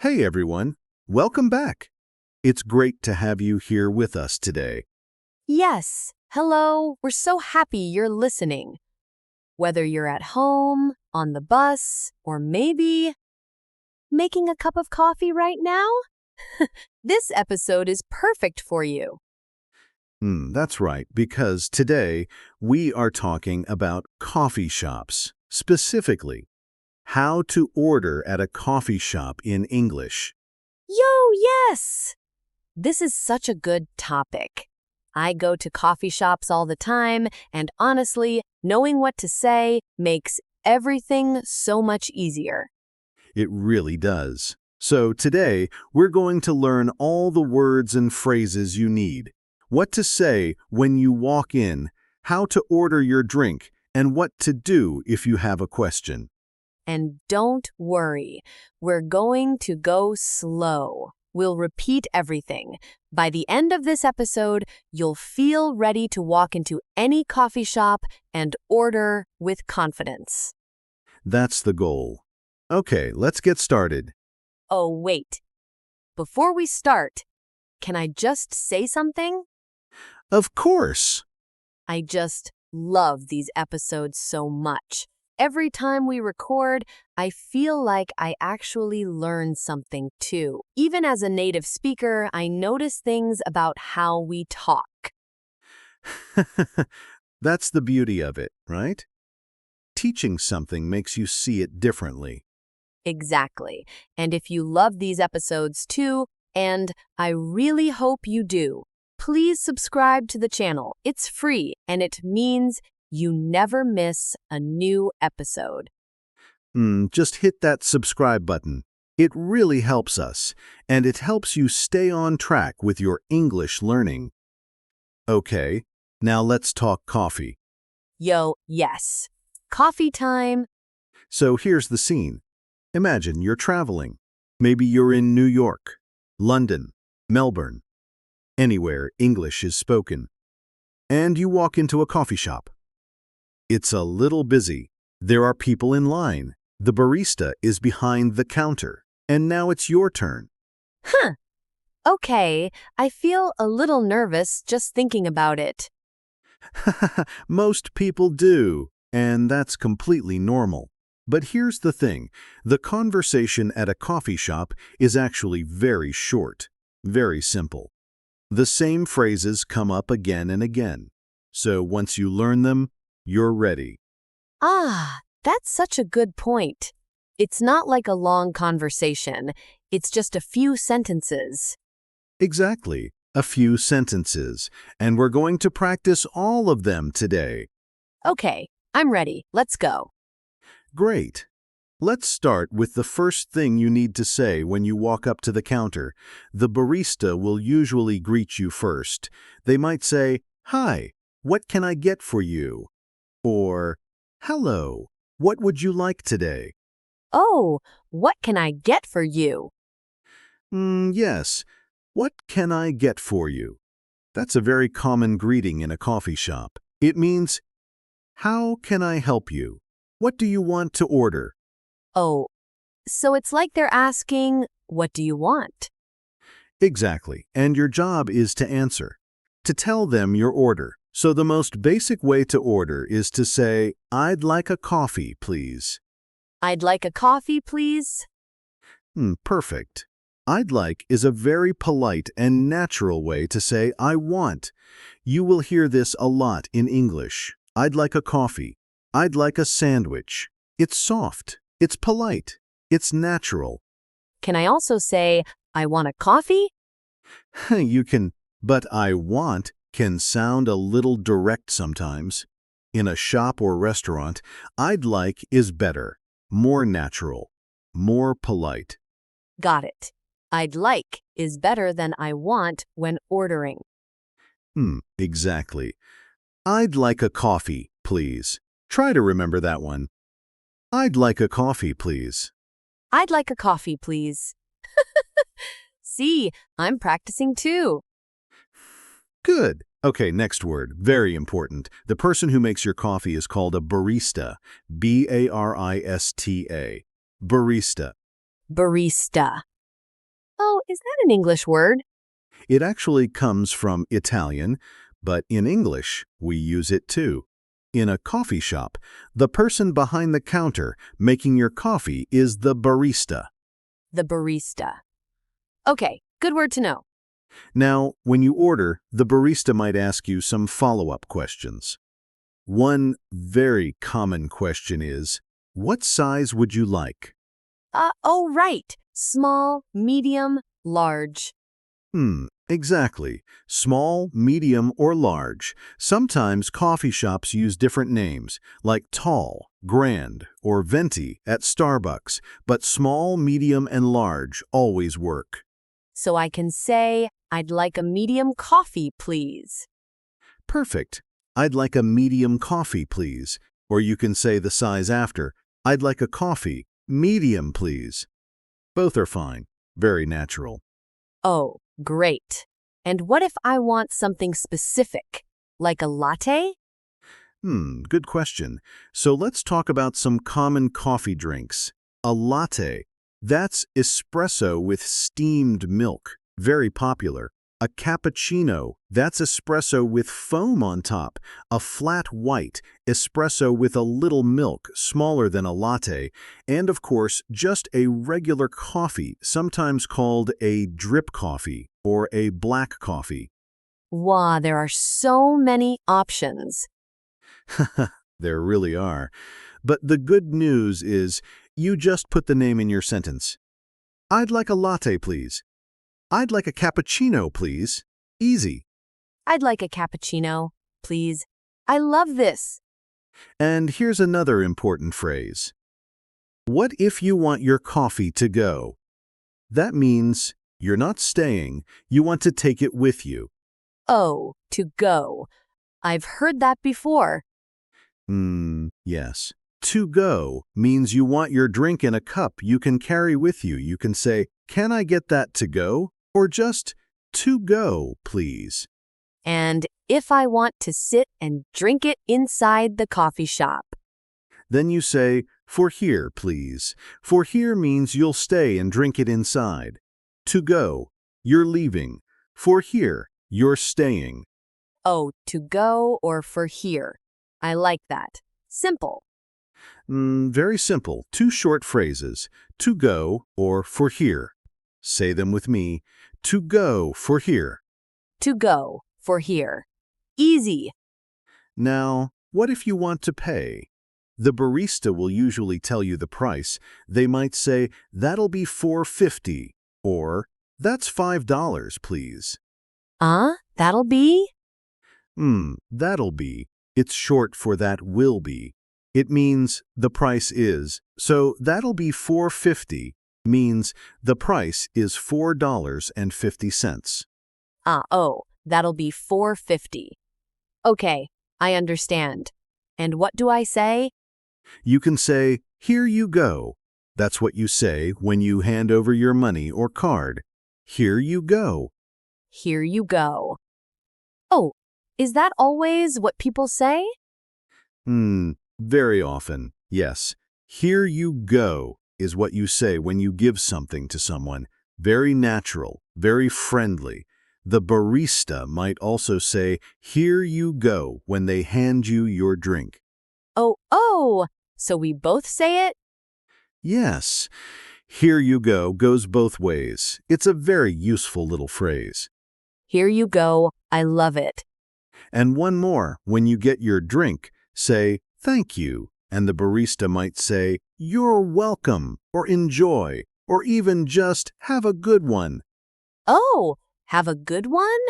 Hey everyone, welcome back. It's great to have you here with us today. Yes. Hello. We're so happy you're listening. Whether you're at home, on the bus, or maybe making a cup of coffee right now, this episode is perfect for you. That's right, because today we are talking about coffee shops, specifically how to order at a coffee shop in English. Yo, yes! This is such a good topic. I go to coffee shops all the time, and honestly, knowing what to say makes everything so much easier. It really does. So today we're going to learn all the words and phrases you need, what to say when you walk in, how to order your drink, and what to do if you have a question. And don't worry, we're going to go slow. We'll repeat everything. By the end of this episode, you'll feel ready to walk into any coffee shop and order with confidence. That's the goal. Okay, let's get started. Oh, wait. Before we start, can I just say something? Of course. I just love these episodes so much. Every time we record, I feel like I actually learn something too. Even as a native speaker, I notice things about how we talk. That's the beauty of it, right? Teaching something makes you see it differently. Exactly. And if you love these episodes too, and I really hope you do, please subscribe to the channel. It's free and it means you never miss a new episode. Just hit that subscribe button. It really helps us, and it helps you stay on track with your English learning. Okay, now let's talk coffee. Yo, yes. Coffee time. So here's the scene. Imagine you're traveling. Maybe you're in New York, London, Melbourne, anywhere English is spoken. And you walk into a coffee shop. It's a little busy. There are people in line. The barista is behind the counter. And now it's your turn. Huh. Okay, I feel a little nervous just thinking about it. Most people do, and that's completely normal. But here's the thing. The conversation at a coffee shop is actually very short, very simple. The same phrases come up again and again. So once you learn them, you're ready. Ah, that's such a good point. It's not like a long conversation. It's just a few sentences. Exactly. A few sentences. And we're going to practice all of them today. Okay, I'm ready. Let's go. Great. Let's start with the first thing you need to say when you walk up to the counter. The barista will usually greet you first. They might say, "Hi, what can I get for you?" Or, "Hello, what would you like today?" Oh, what can I get for you? Yes. What can I get for you? That's a very common greeting in a coffee shop. It means, "How can I help you? What do you want to order?" Oh, so it's like they're asking, what do you want? Exactly. And your job is to answer, to tell them your order. So the most basic way to order is to say, "I'd like a coffee, please." I'd like a coffee, please. Perfect. "I'd like" is a very polite and natural way to say "I want." You will hear this a lot in English. "I'd like a coffee." "I'd like a sandwich." It's soft. It's polite. It's natural. Can I also say, I want a coffee? You can, but "I want" can sound a little direct sometimes. In a shop or restaurant, "I'd like" is better, more natural, more polite. Got it. I'd like is better than I want when ordering. Exactly. "I'd like a coffee, please." Try to remember that one. "I'd like a coffee, please." I'd like a coffee, please. See, I'm practicing too. Good. Okay, next word. Very important. The person who makes your coffee is called a barista. B-A-R-I-S-T-A. Barista. Barista. Oh, is that an English word? It actually comes from Italian, but in English, we use it too. In a coffee shop, the person behind the counter making your coffee is the barista. The barista. Okay, good word to know. Now, when you order, the barista might ask you some follow-up questions. One very common question is, what size would you like? Oh, right. Small, medium, large. Exactly. Small, medium, or large. Sometimes coffee shops use different names, like tall, grand, or venti at Starbucks, but small, medium, and large always work. So I can say, I'd like a medium coffee, please. Perfect. I'd like a medium coffee, please. Or you can say the size after, I'd like a coffee, medium, please. Both are fine. Very natural. Oh, great. And what if I want something specific, like a latte? Good question. So let's talk about some common coffee drinks. A latte. That's espresso with steamed milk. Very popular. A cappuccino. That's espresso with foam on top. A flat white. Espresso with a little milk, smaller than a latte. And of course, just a regular coffee, sometimes called a drip coffee or a black coffee. Wow, there are so many options. There really are. But the good news is you just put the name in your sentence. I'd like a latte, please. I'd like a cappuccino, please. Easy. I'd like a cappuccino, please. I love this. And here's another important phrase. What if you want your coffee to go? That means you're not staying, you want to take it with you. Oh, to go. I've heard that before. Yes. To go means you want your drink in a cup you can carry with you. You can say, can I get that to go? Or just, to go, please. And if I want to sit and drink it inside the coffee shop. Then you say, for here, please. For here means you'll stay and drink it inside. To go, you're leaving. For here, you're staying. Oh, to go or for here. I like that. Simple. Very simple. Two short phrases. To go or for here. Say them with me. To go for here. To go for here. Easy. Now, what if you want to pay? The barista will usually tell you the price. They might say, that'll be $4.50, or that's $5, please. That'll be? That'll be. It's short for that will be. It means the price is. So that'll be $4.50 means the price is $4.50. That'll be $4.50. Okay, I understand. And what do I say? You can say, here you go. That's what you say when you hand over your money or card. Here you go. Here you go. Oh, is that always what people say? Very often, yes. Here you go is what you say when you give something to someone. Very natural, very friendly. The barista might also say, here you go, when they hand you your drink. Oh, so we both say it? Yes. Here you go goes both ways. It's a very useful little phrase. Here you go. I love it. And one more, when you get your drink, say, thank you. And the barista might say, you're welcome, or enjoy, or even just have a good one. Oh, have a good one?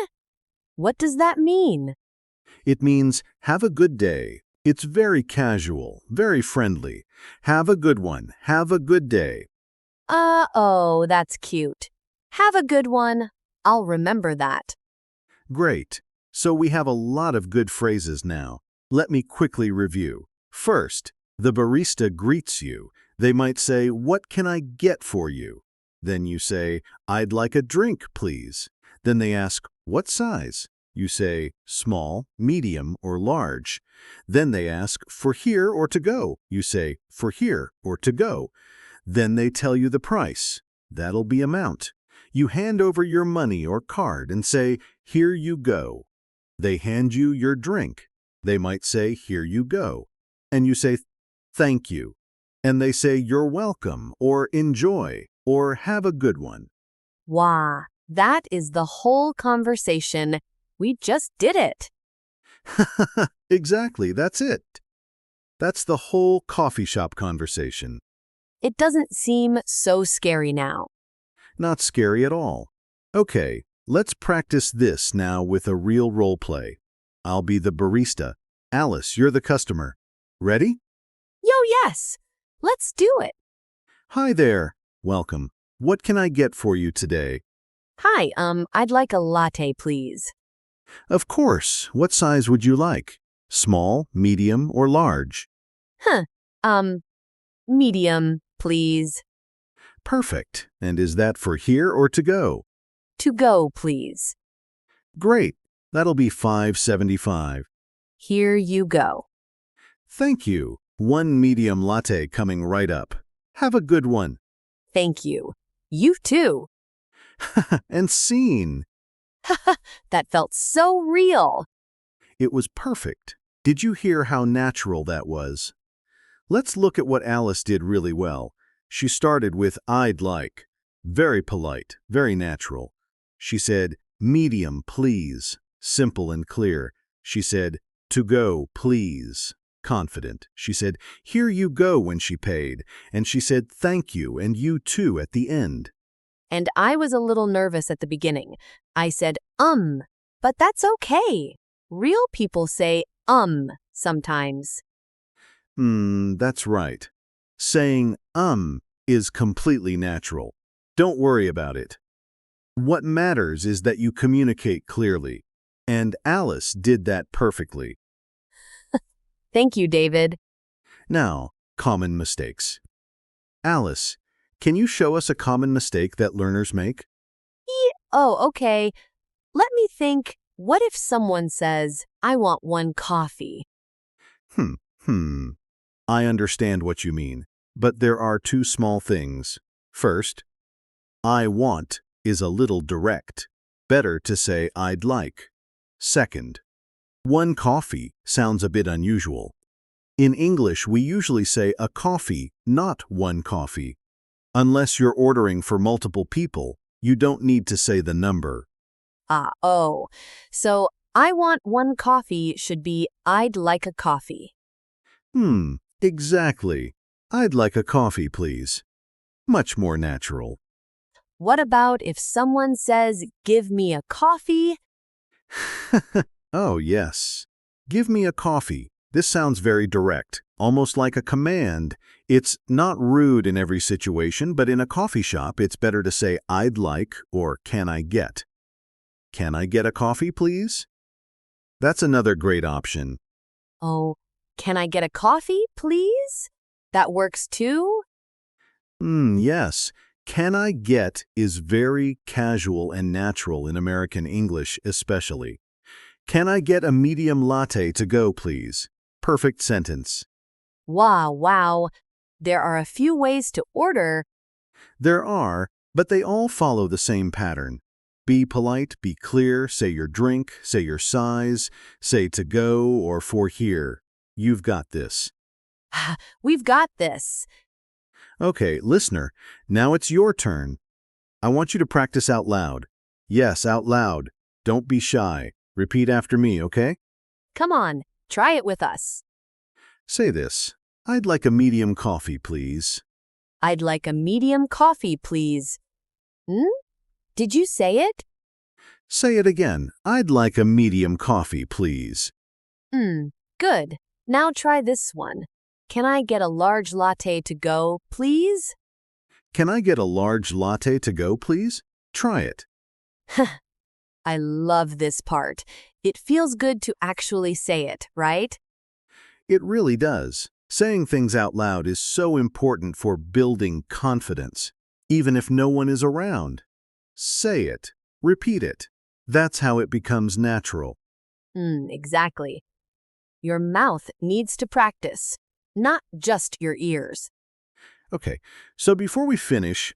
What does that mean? It means have a good day. It's very casual, very friendly. Have a good one. Have a good day. Oh, that's cute. Have a good one. I'll remember that. Great. So we have a lot of good phrases now. Let me quickly review. First, the barista greets you. They might say, what can I get for you? Then you say, I'd like a drink, please. Then they ask, what size? You say, small, medium, or large. Then they ask, for here or to go? You say, for here or to go. Then they tell you the price. That'll be amount. You hand over your money or card and say, "Here you go." They hand you your drink. They might say, "Here you go." And you say, "Thank you." And they say, "You're welcome," or "Enjoy," or "Have a good one." Wow, that is the whole conversation. We just did it. Exactly, that's it. That's the whole coffee shop conversation. It doesn't seem so scary now. Not scary at all. Okay, let's practice this now with a real role play. I'll be the barista. Alice, you're the customer. Ready? Yo, yes. Let's do it. Hi there. Welcome. What can I get for you today? Hi, I'd like a latte, please. Of course. What size would you like? Small, medium, or large? Huh. Medium, please. Perfect. And is that for here or to go? To go, please. Great. That'll be $5.75. Here you go. Thank you. One medium latte coming right up. Have a good one. Thank you. You too. And scene. That felt so real. It was perfect. Did you hear how natural that was? Let's look at what Alice did really well. She started with "I'd like." Very polite, very natural. She said, "Medium, please." Simple and clear. She said, "To go, please." Confident. She said, "Here you go," when she paid. And she said, "Thank you," and "you too" at the end. And I was a little nervous at the beginning. I said, but that's okay. Real people say, sometimes. That's right. Saying is completely natural. Don't worry about it. What matters is that you communicate clearly. And Alice did that perfectly. Thank you, David. Now, common mistakes. Alice, can you show us a common mistake that learners make? Oh, okay. Let me think. What if someone says, I want one coffee? I understand what you mean, but there are two small things. First, "I want" is a little direct. Better to say "I'd like." Second, "one coffee" sounds a bit unusual. In English, we usually say a coffee, not one coffee. Unless you're ordering for multiple people, you don't need to say the number. So I want one coffee should be I'd like a coffee. Exactly. "I'd like a coffee, please." Much more natural. What about if someone says, give me a coffee? Oh, yes. "Give me a coffee." This sounds very direct, almost like a command. It's not rude in every situation, but in a coffee shop, it's better to say "I'd like" or "Can I get?" "Can I get a coffee, please?" That's another great option. Oh, can I get a coffee, please? That works too? Yes. "Can I get" is very casual and natural in American English especially. "Can I get a medium latte to go, please?" Perfect sentence. Wow. There are a few ways to order. There are, but they all follow the same pattern. Be polite, be clear, say your drink, say your size, say "to go" or "for here." You've got this. We've got this. Okay, listener, now it's your turn. I want you to practice out loud. Yes, out loud. Don't be shy. Repeat after me, okay? Come on, try it with us. Say this. "I'd like a medium coffee, please." I'd like a medium coffee, please. Did you say it? Say it again. "I'd like a medium coffee, please." Good. Now try this one. Can I get a large latte to go, please? "Can I get a large latte to go, please?" Try it. I love this part. It feels good to actually say it, right? It really does. Saying things out loud is so important for building confidence, even if no one is around. Say it. Repeat it. That's how it becomes natural. Exactly. Your mouth needs to practice, not just your ears. Okay, so before we finish,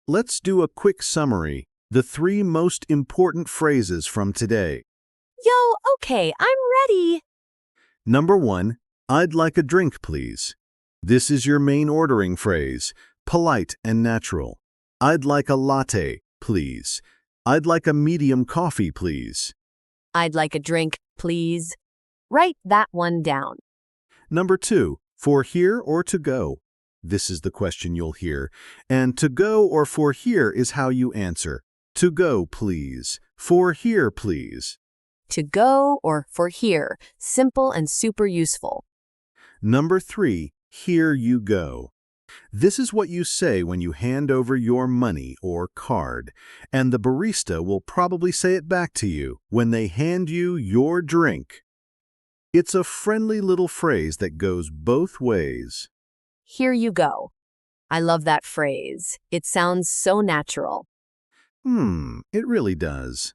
let's do a quick summary. the 3 most important phrases from today. Yo, okay, I'm ready. Number 1, I'd like a drink, please. This is your main ordering phrase, polite and natural. I'd like a latte, please. I'd like a medium coffee, please. I'd like a drink, please. Write that one down. Number 2, for here or to go. This is the question you'll hear. And to go or for here is how you answer. To go, please. For here, please. To go or for here. Simple and super useful. Number 3, here you go. This is what you say when you hand over your money or card, and the barista will probably say it back to you when they hand you your drink. It's a friendly little phrase that goes both ways. Here you go. I love that phrase. It sounds so natural. It really does.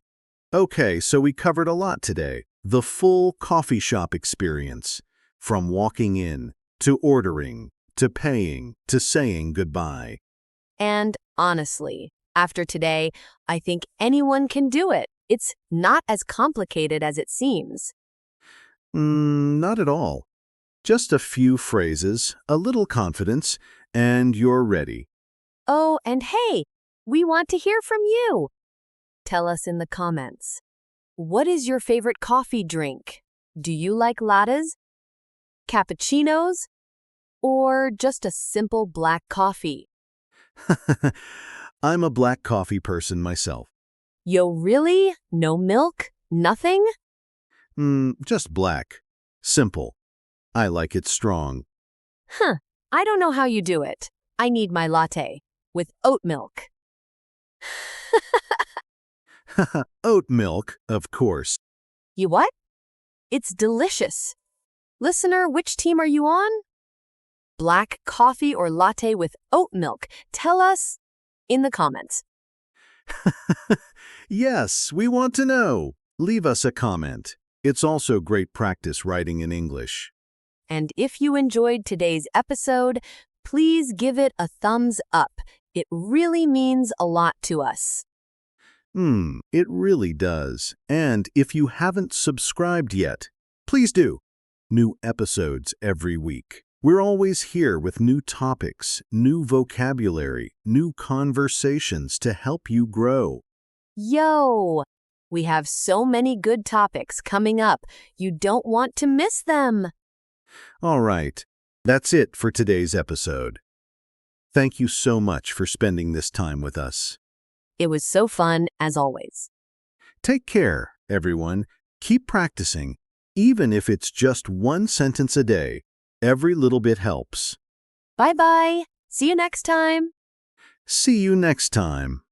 Okay, so we covered a lot today. The full coffee shop experience. From walking in, to ordering, to paying, to saying goodbye. And honestly, after today, I think anyone can do it. It's not as complicated as it seems. Not at all. Just a few phrases, a little confidence, and you're ready. Oh, and hey, we want to hear from you. Tell us in the comments. What is your favorite coffee drink? Do you like lattes, cappuccinos, or just a simple black coffee? I'm a black coffee person myself. Yo, really? No milk? Nothing? Just black. Simple. I like it strong. I don't know how you do it. I need my latte with oat milk. Oat milk, of course. You what? It's delicious. Listener, which team are you on? Black coffee or latte with oat milk? Tell us in the comments. Yes, we want to know. Leave us a comment. It's also great practice writing in English. And if you enjoyed today's episode, please give it a thumbs up. It really means a lot to us. It really does. And if you haven't subscribed yet, please do. New episodes every week. We're always here with new topics, new vocabulary, new conversations to help you grow. Yo! We have so many good topics coming up. You don't want to miss them. All right, that's it for today's episode. Thank you so much for spending this time with us. It was so fun, as always. Take care, everyone. Keep practicing. Even if it's just one sentence a day, every little bit helps. Bye-bye. See you next time. See you next time.